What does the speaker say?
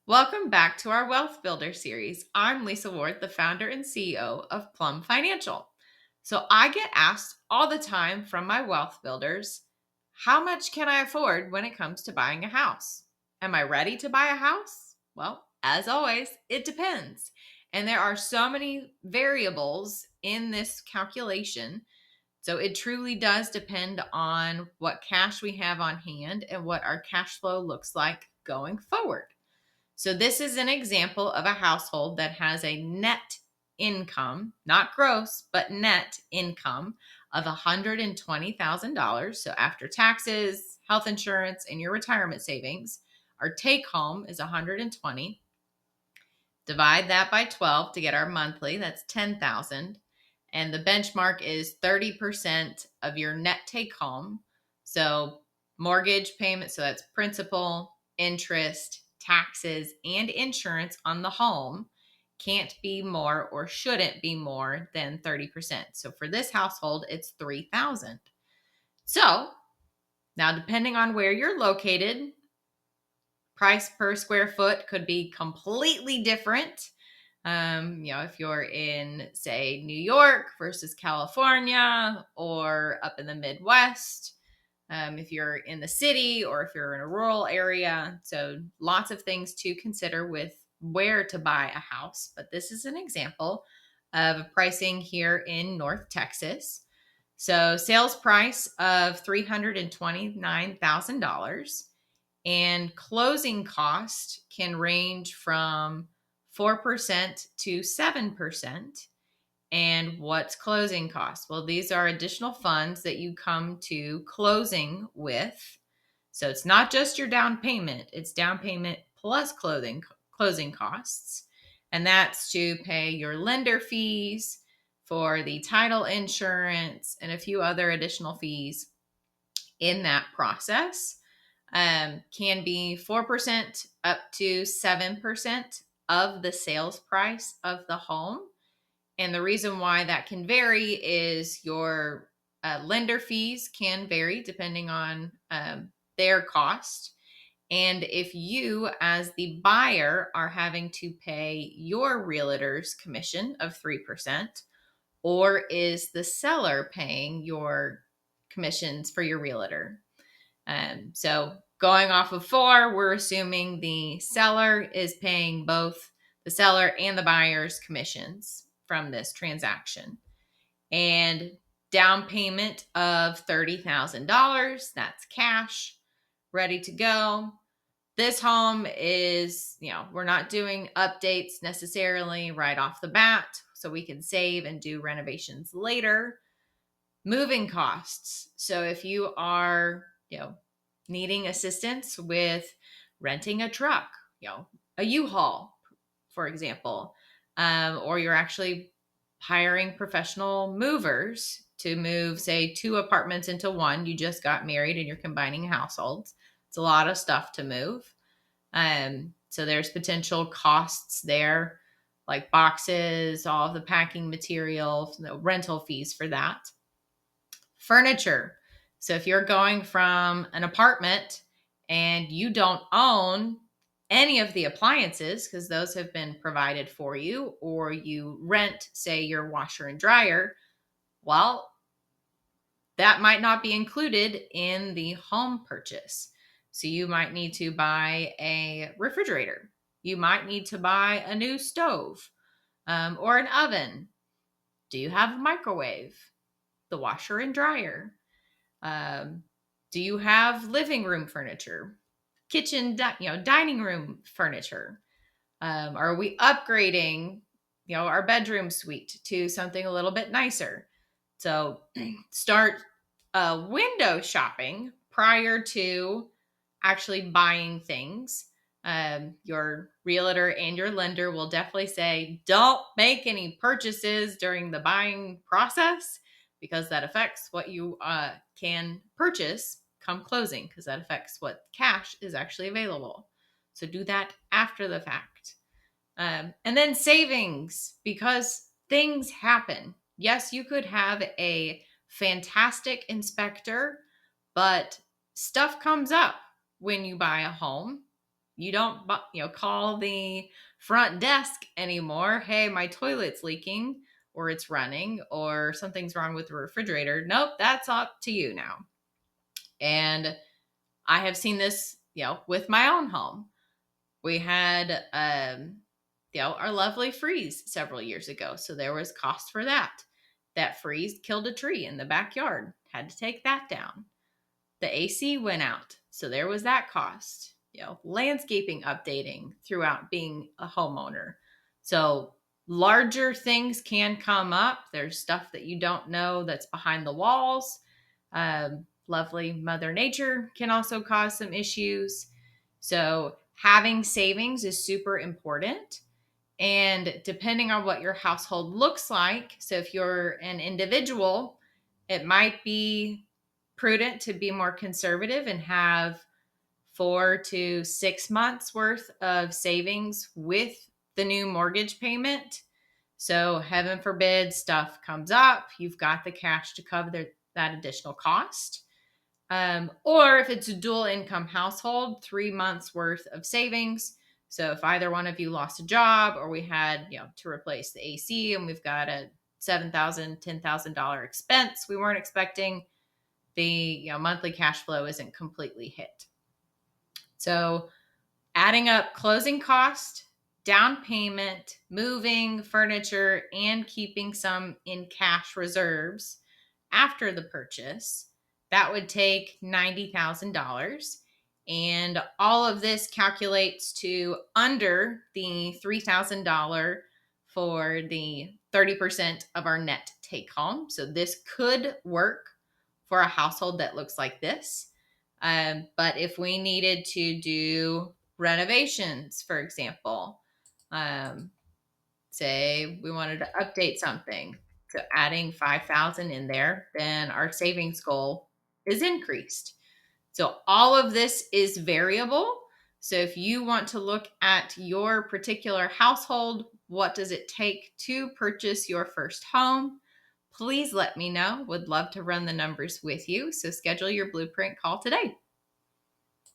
Welcome back to our Wealth Builder series. I'm Lisa Ward, the founder and CEO of Plumb Financial. So I get asked all the time from my wealth builders, how much can I afford when it comes to buying a house? Am I ready to buy a house? Well, as always, it depends. And there are so many variables in this calculation. So it truly does depend on what cash we have on hand and what our cash flow looks like going forward. So this is an example of a household that has a net income, not gross, but net income of $120,000. So after taxes, health insurance, and your retirement savings, our take home is 120. Divide that by 12 to get our monthly, that's 10,000. And the benchmark is 30% of your net take home. So mortgage payment, so that's principal, interest, taxes, and insurance on the home can't be more or shouldn't be more than 30%. So for this household, it's 3,000. So now depending on where you're located, price per square foot could be completely different. If you're in, say, New York versus California or up in the Midwest, if you're in the city or if you're in a rural area. So lots of things to consider with where to buy a house. But this is an example of pricing here in North Texas. So sales price of $329,000 and closing cost can range from 4% to 7%. And what's closing costs? Well, these are additional funds that you come to closing with. So it's not just your down payment, it's down payment plus closing costs. And that's to pay your lender fees for the title insurance and a few other additional fees in that process. Can be 4% up to 7% of the sales price of the home. And the reason why that can vary is your lender fees can vary depending on their cost. And if you, as the buyer, are having to pay your realtor's commission of 3%, or is the seller paying your commissions for your realtor? So going off of 4, we're assuming the seller is paying both the seller and the buyer's commissions from this transaction. And down payment of $30,000, that's cash, ready to go. This home is, we're not doing updates necessarily right off the bat, so we can save and do renovations later. Moving costs. So if you are, needing assistance with renting a truck, a U-Haul, for example, or you're actually hiring professional movers to move, say, 2 apartments into one. You just got married and you're combining households. It's a lot of stuff to move. So there's potential costs there, like boxes, all of the packing material, rental fees for that. Furniture. So if you're going from an apartment and you don't own any of the appliances because those have been provided for you, or you rent, say, your washer and dryer, well, that might not be included in the home purchase. So you might need to buy a refrigerator. You might need to buy a new stove or an oven. Do you have a microwave? The washer and dryer? Do you have living room furniture, kitchen, dining room furniture? Are we upgrading, our bedroom suite to something a little bit nicer? So start window shopping prior to actually buying things. Your realtor and your lender will definitely say, don't make any purchases during the buying process, because that affects what you can purchase come closing, because that affects what cash is actually available. So do that after the fact. And then savings, because things happen. Yes, you could have a fantastic inspector, but stuff comes up when you buy a home. You don't, call the front desk anymore. Hey, my toilet's leaking or it's running or something's wrong with the refrigerator. Nope, that's up to you now. And I have seen this, with my own home. We had, our lovely freeze several years ago. So there was cost for that. That freeze killed a tree in the backyard. Had to take that down. The AC went out. So there was that cost. Landscaping updating throughout being a homeowner. So larger things can come up. There's stuff that you don't know that's behind the walls. Lovely Mother Nature can also cause some issues. So having savings is super important. And depending on what your household looks like, so if you're an individual, it might be prudent to be more conservative and have 4 to 6 months worth of savings with the new mortgage payment. So heaven forbid stuff comes up, you've got the cash to cover that additional cost. Or if it's a dual income household, 3 months worth of savings. So if either one of you lost a job or we had, to replace the AC and we've got a $7,000, $10,000 expense we weren't expecting, the monthly cash flow isn't completely hit. So adding up closing cost, down payment, moving furniture, and keeping some in cash reserves after the purchase, that would take $90,000. And all of this calculates to under the $3,000 for the 30% of our net take home. So this could work for a household that looks like this. But if we needed to do renovations, for example, say we wanted to update something, so adding 5,000 in there, then our savings goal is increased. So all of this is variable. So if you want to look at your particular household, what does it take to purchase your first home? Please let me know. Would love to run the numbers with you. So schedule your blueprint call today.